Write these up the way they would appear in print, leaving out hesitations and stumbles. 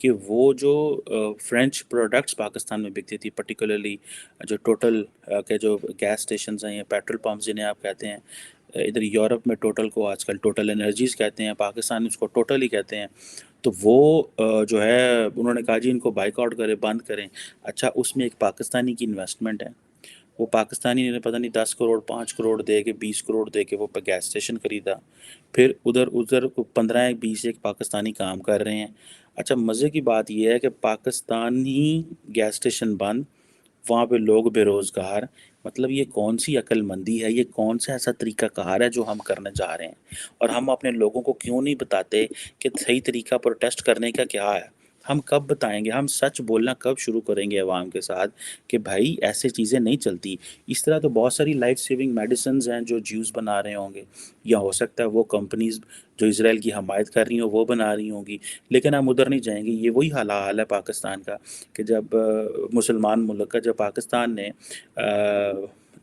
کہ وہ جو فرینچ پروڈکٹس پاکستان میں بکتی تھی، پرٹیکولرلی جو ٹوٹل کے جو گیس اسٹیشنز ہیں یا پیٹرول پمپس جنہیں آپ کہتے ہیں، ادھر یورپ میں ٹوٹل کو آج کل ٹوٹل انرجیز کہتے ہیں، پاکستان میں اس کو ٹوٹل ہی کہتے ہیں. تو وہ جو ہے انہوں نے کہا جی ان کو بائک آؤٹ کریں، بند کریں. اچھا اس میں ایک پاکستانی کی انویسٹمنٹ ہے، وہ پاکستانی نے پتہ نہیں 10 کروڑ 5 کروڑ دے کے 20 کروڑ دے کے وہ گیس اسٹیشن خریدا. پھر ادھر 15 20 ایک پاکستانی کام کر رہے ہیں. اچھا مزے کی بات یہ ہے کہ پاکستانی گیس اسٹیشن بند، وہاں پہ لوگ بے روزگار. مطلب یہ کون سی عقل مندی ہے، یہ کون سا ایسا طریقہ کار ہے جو ہم کرنے جا رہے ہیں؟ اور ہم اپنے لوگوں کو کیوں نہیں بتاتے کہ صحیح طریقہ پروٹیسٹ کرنے کا کیا ہے؟ ہم کب بتائیں گے؟ ہم سچ بولنا کب شروع کریں گے عوام کے ساتھ کہ بھائی ایسے چیزیں نہیں چلتی؟ اس طرح تو بہت ساری لائف سیونگ میڈیسنز ہیں جو جیوز بنا رہے ہوں گے، یا ہو سکتا ہے وہ کمپنیز جو اسرائیل کی حمایت کر رہی ہوں وہ بنا رہی ہوں گی، لیکن ہم ادھر نہیں جائیں گے. یہ وہی حال ہے پاکستان کا کہ جب مسلمان ملک کا، جب پاکستان نے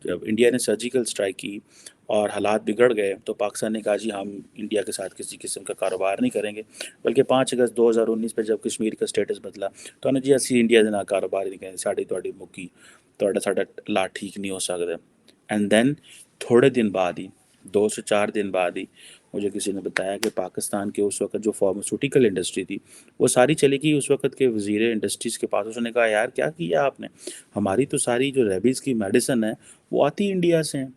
جب انڈیا نے سرجیکل اسٹرائک کی اور حالات بگڑ گئے تو پاکستان نے کہا جی ہم انڈیا کے ساتھ کسی قسم کا کاروبار نہیں کریں گے. بلکہ 5 اگست 2019 پہ جب کشمیر کا اسٹیٹس بدلا تو نے جی اسی انڈیا کے نال کاروبار نہیں کریں، ساڑی مکی ساڈا لا ٹھیک نہیں ہو سکتا. اینڈ دین تھوڑے دن بعد ہی 2 سے 4 دن بعد ہی مجھے کسی نے بتایا کہ پاکستان کے اس وقت جو فارماسیوٹیکل انڈسٹری تھی وہ ساری چلی گئی اس وقت کے وزیر انڈسٹریز کے پاس. اس نے کہا یار کیا کیا آپ نے؟ ہماری تو ساری جو ریبیز کی میڈیسن ہے وہ آتی انڈیا سے ہیں،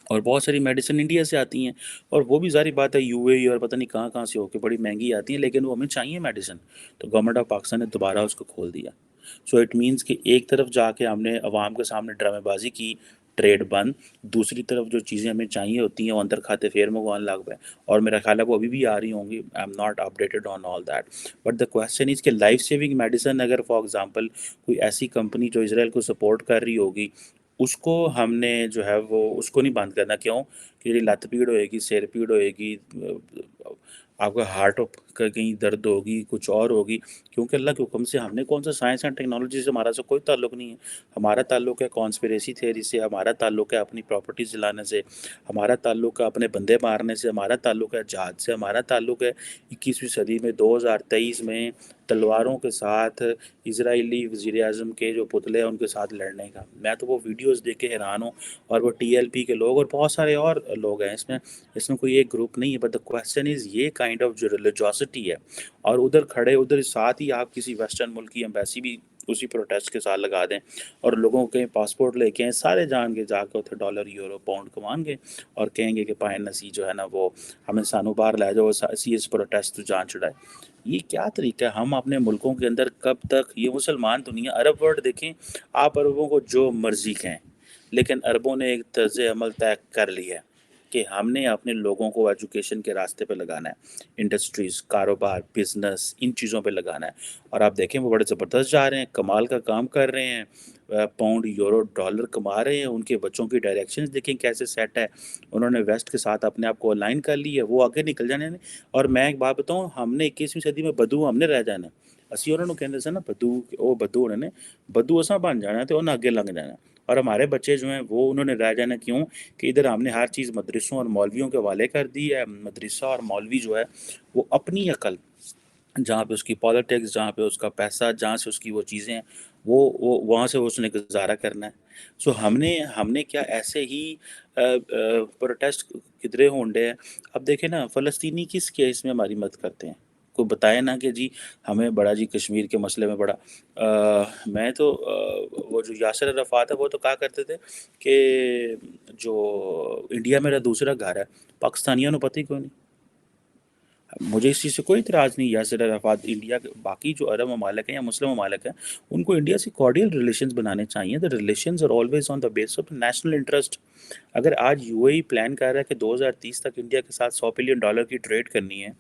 اور بہت ساری میڈیسن انڈیا سے آتی ہیں، اور وہ بھی ظاہری بات ہے یو اے ای اور پتہ نہیں کہاں سے ہو کے بڑی مہنگی آتی ہیں، لیکن وہ ہمیں چاہیے میڈیسن. تو گورنمنٹ آف پاکستان نے دوبارہ اس کو کھول دیا. سو اٹ مینس کہ ایک طرف جا کے ہم نے عوام کے سامنے ڈرامے بازی کی، ٹریڈ بند، دوسری طرف جو چیزیں ہمیں چاہیے ہوتی ہیں وہ اندر کھاتے پھیر منگوانے لگ پہ. اور میرا خیال ہے وہ ابھی بھی آ رہی ہوں گی. I am not updated on all that, but the question is کہ لائف سیونگ میڈیسن اگر فار ایگزامپل کوئی ایسی کمپنی جو اسرائیل کو سپورٹ کر رہی ہوگی، اس کو ہم نے جو ہے وہ اس کو نہیں بند کرنا. کیوں؟ کہ لت پیڑ ہوئے گی، سر پیڑ ہوئے گی، آپ کا ہارٹ کا کہیں درد ہوگی، کچھ اور ہوگی. کیونکہ اللہ کے حکم سے ہم نے کون سا سائنس اینڈ ٹیکنالوجی سے ہمارا کوئی تعلق نہیں ہے. ہمارا تعلق ہے کانسپریسی تھیوری سے، ہمارا تعلق ہے اپنی پراپرٹیز جلانے سے، ہمارا تعلق ہے اپنے بندے مارنے سے، ہمارا تعلق ہے جہاد سے، ہمارا تعلق ہے 21ویں صدی میں 2023 میں تلواروں کے ساتھ اسرائیلی وزیر اعظم کے جو پتلے ہیں ان کے ساتھ لڑنے کا. میں تو وہ ویڈیوز دیکھ کے حیران ہوں، اور وہ ٹی ایل پی کے لوگ اور بہت سارے اور لوگ ہیں، اس میں کوئی ایک گروپ نہیں ہے. بٹ دا کویسچن از یہ کائنڈ آف جو ریلیجوسٹی ہے، اور ادھر کھڑے ادھر ساتھ ہی آپ کسی ویسٹرن ملک کی ایمبیسی بھی اسی پروٹیسٹ کے ساتھ لگا دیں، اور لوگوں کے پاسپورٹ لے کے آئیں، سارے جان کے جا کے اتنے ڈالر یورو پاؤنڈ کمان گے اور کہیں گے کہ پائن نسی جو ہے نا وہ ہمیں سانو باہر لے جاؤ، اسی اس پروٹیسٹ تو جان چڑھائے. یہ کیا طریقہ ہے؟ ہم اپنے ملکوں کے اندر کب تک یہ مسلمان دنیا، عرب ورلڈ دیکھیں آپ، عربوں کو جو مرضی کہیں، لیکن عربوں نے ایک طرز عمل طے کر لی ہے کہ ہم نے اپنے لوگوں کو ایجوکیشن کے راستے پہ لگانا ہے، انڈسٹریز، کاروبار، بزنس، ان چیزوں پہ لگانا ہے. اور آپ دیکھیں وہ بڑے زبردست جا رہے ہیں، کمال کا کام کر رہے ہیں، پاؤنڈ یورو ڈالر کما رہے ہیں. ان کے بچوں کی ڈائریکشنز دیکھیں کیسے سیٹ ہے، انہوں نے ویسٹ کے ساتھ اپنے آپ کو الائن کر لی ہے، وہ آگے نکل جانے ہیں. اور میں ایک بات بتاؤں، ہم نے 21ویں صدی میں بدو ہم نے رہ جانا. اسی انہوں نے کہتے سن نا بدو، وہ بدو انہوں نے بدو اساں بن جانا تو انہیں آگے لنگ جانا. اور ہمارے بچے جو ہیں وہ انہوں نے رہ جانا. کیوں؟ کہ ادھر ہم نے ہر چیز مدرسوں اور مولویوں کے حوالے کر دی ہے. مدرسہ اور مولوی جو ہے وہ اپنی عقل، جہاں پہ اس کی پالیٹکس، جہاں پہ اس کا پیسہ، جہاں سے اس کی وہ چیزیں ہیں، وہ وہاں سے اس نے گزارا کرنا ہے. سو ہم نے کیا ایسے ہی پروٹیسٹ کدھرے ہونڈے ہیں؟ اب دیکھیں نا، فلسطینی کس کیس میں ہماری مدد کرتے ہیں؟ کوئی بتائے نا کہ جی ہمیں بڑا جی کشمیر کے مسئلے میں بڑا میں تو وہ جو یاسر عرفات ہے وہ تو کہا کرتے تھے کہ جو انڈیا میرا دوسرا گھر ہے. پاکستانیوں نے پتہ ہی کوئی نہیں. مجھے اس چیز سے کوئی اعتراض نہیں. یاسر عرفات انڈیا کے باقی جو عرب ممالک ہیں یا مسلم ممالک ہیں ان کو انڈیا سے کارڈیل ریلیشنز بنانے چاہیے. The relations are always on the basis of national interest. اگر آج یو اے ای پلان کر رہا ہے کہ 2030 تک انڈیا کے ساتھ $100 بلین کی ٹریڈ کرنی ہے،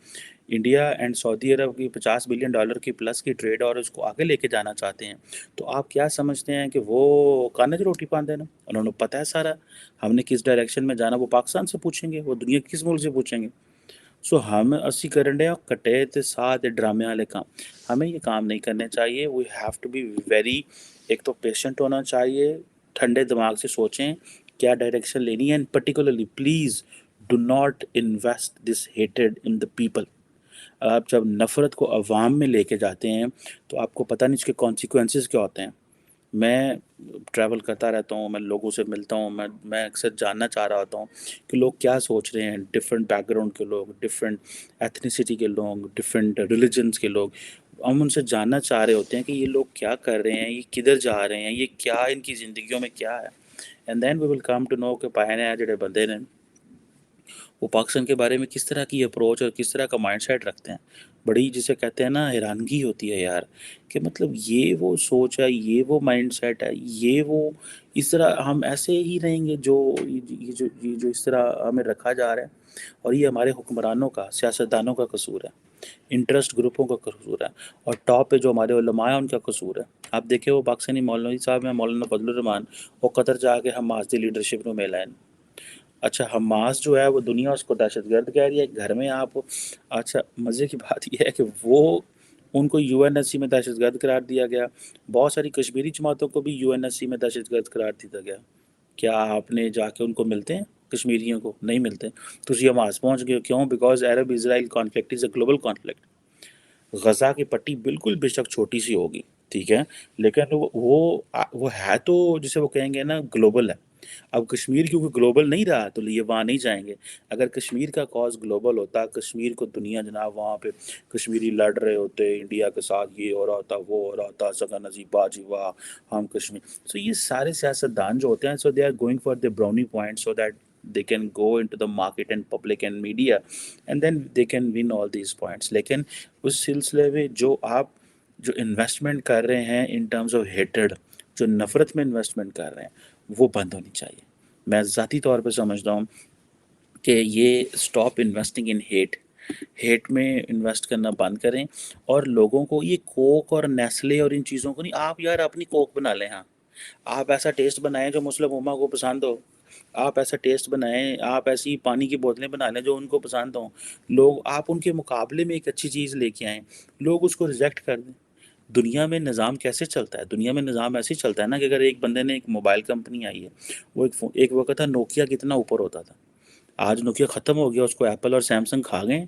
انڈیا اینڈ سعودی عرب کی $50 بلین کی پلس کی ٹریڈ، اور اس کو آگے لے کے جانا چاہتے ہیں، تو آپ کیا سمجھتے ہیں کہ وہ کانج روٹی پان دینا؟ انہوں نے پتہ ہے سارا ہم نے کس ڈائریکشن میں جانا. وہ پاکستان سے پوچھیں گے، وہ دنیا کے کس ملک سے پوچھیں گے؟ سو ہم اسی کرن ڈے کٹے تے ساتھ ڈرامے والے کام ہمیں یہ کام نہیں کرنے چاہیے. We have to be very, ایک تو پیشنٹ ہونا چاہیے، ٹھنڈے دماغ سے سوچیں کیا ڈائریکشن لینی ہے. And particularly please do not invest this ہیٹڈ ان دا پیپل. آپ جب نفرت کو عوام میں لے کے جاتے ہیں تو آپ کو پتہ نہیں اس کے کانسیکوینسز کیا ہوتے ہیں. میں ٹریول کرتا رہتا ہوں، میں لوگوں سے ملتا ہوں، میں اکثر جاننا چاہ رہا ہوتا ہوں کہ لوگ کیا سوچ رہے ہیں، ڈفرینٹ بیک گراؤنڈ کے لوگ، ڈفرینٹ ایتھنیسٹی کے لوگ، ڈفرینٹ ریلیجنس کے لوگ. ہم ان سے جاننا چاہ رہے ہوتے ہیں کہ یہ لوگ کیا کر رہے ہیں، یہ کدھر جا رہے ہیں، یہ کیا ان کی زندگیوں میں کیا ہے. And then we will come to know کہ پائے نے جڑے بندے نے وہ پاکستان کے بارے میں کس طرح کی اپروچ اور کس طرح کا مائنڈ سیٹ رکھتے ہیں. بڑی جسے کہتے ہیں نا حیرانگی ہوتی ہے یار، کہ مطلب یہ وہ سوچ ہے، یہ وہ مائنڈ سیٹ ہے، یہ وہ اس طرح ہم ایسے ہی رہیں گے جو یہ جو اس طرح ہمیں رکھا جا رہا ہے. اور یہ ہمارے حکمرانوں کا، سیاستدانوں کا قصور ہے، انٹرسٹ گروپوں کا قصور ہے، اور ٹاپ پہ جو ہمارے علماء ہیں ان کا قصور ہے. آپ دیکھیں وہ پاکستانی مولوی صاحب ہیں مولانا فضل الرحمان، وہ قطر جا کے حماس دی لیڈرشپ میں مل آئے. اچھا حماس جو ہے وہ دنیا اس کو دہشت گرد کہہ رہی ہے، گھر میں آپ. اچھا مزے کی بات یہ ہے کہ وہ ان کو یو این ایس سی میں دہشت گرد قرار دیا گیا. بہت ساری کشمیری جماعتوں کو بھی یو این ایس سی میں دہشت گرد قرار دیا گیا. کیا آپ نے جا کے ان کو ملتے ہیں؟ کشمیریوں کو نہیں ملتے. تو یہ حماس پہنچ گئے، کیوں؟ Because Arab Israel conflict is a global conflict. Gaza کی پٹی بالکل بے شک چھوٹی سی ہوگی، ٹھیک ہے، لیکن وہ ہے تو جسے وہ کہیں گے نا گلوبل ہے. اب کشمیر کیونکہ گلوبل نہیں رہا تو یہ وہاں نہیں جائیں گے. اگر کشمیر کا کاز گلوبل ہوتا، کشمیر کو دنیا جناب وہاں پہ کشمیری لڑ رہے ہوتے انڈیا کے ساتھ، یہ ہو رہا ہوتا، وہ ہو رہا ہوتا، سگا نذیر باجی واہ ہم کشمیر. سو یہ سارے سیاستدان جو ہوتے ہیں، so they are going for the brownie point so that they can go into the market and public and media and then they can win all these points. لیکن اس سلسلے میں جو انویسٹمنٹ کر رہے ہیں ان ٹرمز آف ہیٹڈ، جو نفرت میں انویسٹمنٹ کر رہے ہیں، وہ بند ہونی چاہیے. میں ذاتی طور پہ سمجھتا ہوں کہ یہ اسٹاپ انویسٹنگ ان ہیٹ میں انویسٹ کرنا بند کریں. اور لوگوں کو یہ کوک اور نیسلے اور ان چیزوں کو نہیں، آپ یار اپنی کوک بنا لیں. ہاں آپ ایسا ٹیسٹ بنائیں جو مسلم امہ کو پسند ہو، آپ ایسا ٹیسٹ بنائیں، آپ ایسی پانی کی بوتلیں بنا لیں جو ان کو پسند ہوں. لوگ آپ ان کے مقابلے میں ایک اچھی چیز لے کے آئیں، لوگ اس کو ریجیکٹ کر دیں. دنیا میں نظام کیسے چلتا ہے؟ دنیا میں نظام ایسے ہی چلتا ہے نا کہ اگر ایک بندے نے ایک موبائل کمپنی آئی ہے، وہ ایک وقت تھا نوکیا کتنا اوپر ہوتا تھا، آج نوکیا ختم ہو گیا، اس کو ایپل اور سیمسنگ کھا گئے.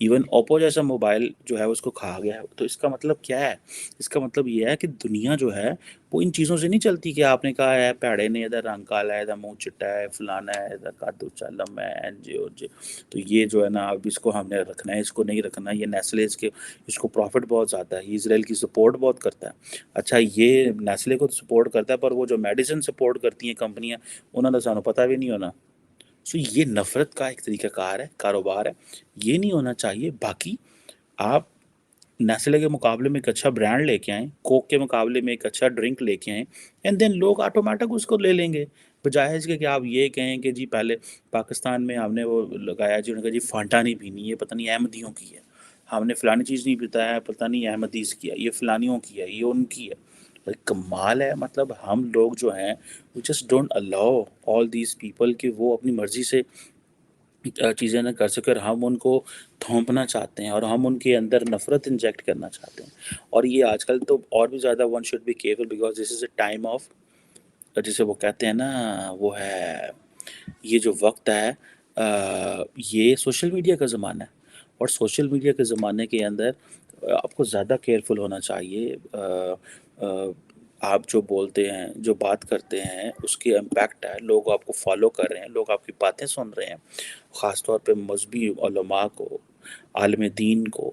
ایون اوپو جیسا موبائل جو ہے اس کو کھا گیا ہے. تو اس کا مطلب کیا ہے؟ اس کا مطلب یہ ہے کہ دنیا جو ہے وہ ان چیزوں سے نہیں چلتی کہ آپ نے کہا ہے پیڑے نے ادھر رنگ کالا ہے، ادھر منہ چٹا ہے، فلانا ہے، ادھر کادو چالم ہے، این جی او جی، تو یہ جو ہے نا اب اس کو ہم نے رکھنا ہے، اس کو نہیں رکھنا. یہ نیسلے اس کو پروفٹ بہت زیادہ ہے، یہ اسرائیل کی سپورٹ بہت کرتا ہے. اچھا یہ نیسلے کو سپورٹ کرتا ہے، پر وہ جو میڈیسن سپورٹ کرتی ہیں کمپنیاں، انہوں نے سانوں پتہ بھی نہیں ہونا. سو یہ نفرت کا ایک طریقہ کار ہے، کاروبار ہے، یہ نہیں ہونا چاہیے. باقی آپ نیسلے کے مقابلے میں ایک اچھا برانڈ لے کے آئیں، کوک کے مقابلے میں ایک اچھا ڈرنک لے کے آئیں، اینڈ دین لوگ آٹومیٹک اس کو لے لیں گے. بجائے اس کے کہ آپ یہ کہیں کہ جی پہلے پاکستان میں ہم نے وہ لگایا، جی انہوں نے کہا جی فانٹا نہیں پینی، یہ پتہ نہیں احمدیوں کی ہے، ہم نے فلانی چیز نہیں بتایا، پتہ نہیں احمدیز کی ہے، یہ فلانیوں کی ہے، یہ ان کی ہے. بھائی کمال ہے. مطلب ہم لوگ جو ہیں we just don't allow all these people کہ وہ اپنی مرضی سے چیزیں نہ کر سکے، اور ہم ان کو تھونپنا چاہتے ہیں اور ہم ان کے اندر نفرت انجیکٹ کرنا چاہتے ہیں. اور یہ آج کل تو اور بھی زیادہ one should be careful because this is a time of, جسے وہ کہتے ہیں نا، وہ ہے یہ جو وقت ہے، یہ سوشل میڈیا کا زمانہ ہے. اور سوشل میڈیا کے زمانے کے اندر آپ کو زیادہ کیئرفل ہونا چاہیے. آپ جو بولتے ہیں، جو بات کرتے ہیں، اس کی امپیکٹ ہے، لوگ آپ کو فالو کر رہے ہیں، لوگ آپ کی باتیں سن رہے ہیں. خاص طور پہ مذہبی علماء کو، عالم دین کو،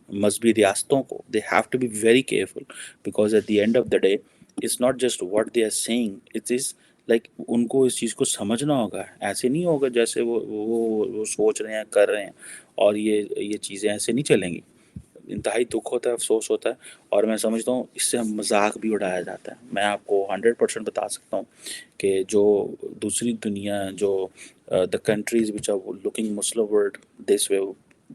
مذہبی ریاستوں کو، they have to be very careful because at the end of the day it's not just what they are saying, it is like ان کو اس چیز کو سمجھنا ہوگا. ایسے نہیں ہوگا جیسے وہ سوچ رہے ہیں، کر رہے ہیں، اور یہ چیزیں ایسے نہیں چلیں گی. انتہائی دکھ ہوتا ہے، افسوس ہوتا ہے. اور میں سمجھتا ہوں اس سے مذاق بھی اڑایا جاتا ہے. میں آپ کو 100% بتا سکتا ہوں کہ جو دوسری دنیا، جو the countries which are looking Muslim world this way,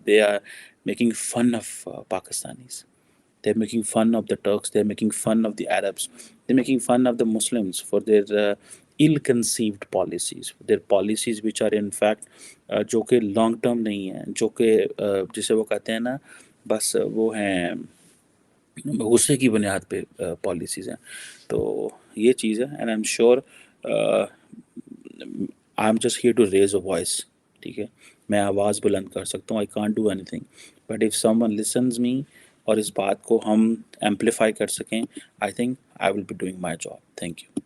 they are making fun of Pakistanis. They're making fun of the Turks. They're making fun of the Arabs. They're making fun of the Muslims for their ill-conceived policies. Their policies which are in fact جو کہ long term نہیں ہیں، جو کہ جسے وہ کہتے ہیں نا بس وہ ہیں غصے کی بنیاد پہ پالیسیز ہیں. تو یہ چیز ہے. And I am sure I am just here to raise a voice. ٹھیک ہے، میں آواز بلند کر سکتا ہوں. I can't do anything, but if someone listens me اور اس بات کو ہم ایمپلیفائی کر سکیں، I think I will be doing my job. Thank you.